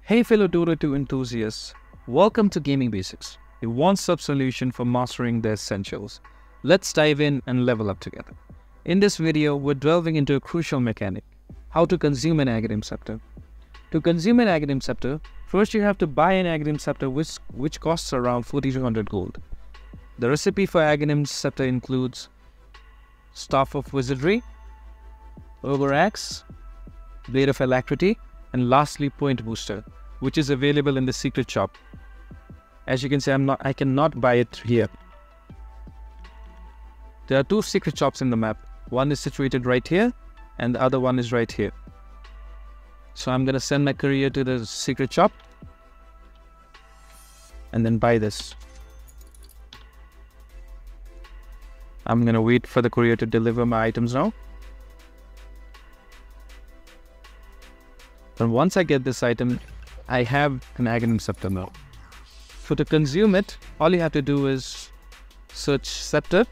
Hey fellow Dota 2 enthusiasts, welcome to Gaming Basics, a one-stop solution for mastering the essentials. Let's dive in and level up together. In this video, we're delving into a crucial mechanic, how to consume an Aghanims Scepter. To consume an Aghanims Scepter, first you have to buy an Aghanims Scepter which costs around 4200 gold. The recipe for Aghanims Scepter includes Staff of Wizardry, Axe, Blade of Alacrity, and lastly Point Booster, which is available in the secret shop. As you can see, I cannot buy it here. There are two secret shops in the map. One is situated right here and the other one is right here. So I'm gonna send my courier to the secret shop and then buy this. I'm gonna wait for the courier to deliver my items now. And once I get this item, I have an Aghanims Scepter now. So to consume it, all you have to do is search Scepter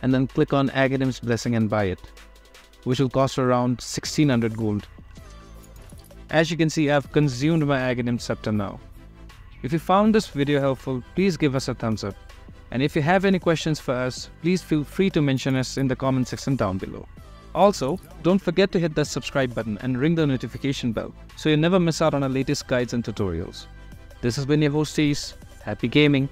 and then click on Aghanim's Blessing and buy it, which will cost around 1600 gold. As you can see, I've consumed my Aghanims Scepter now. If you found this video helpful, please give us a thumbs up. And if you have any questions for us, please feel free to mention us in the comment section down below. Also, don't forget to hit the subscribe button and ring the notification bell so you never miss out on our latest guides and tutorials. This has been your host Ace. Happy gaming!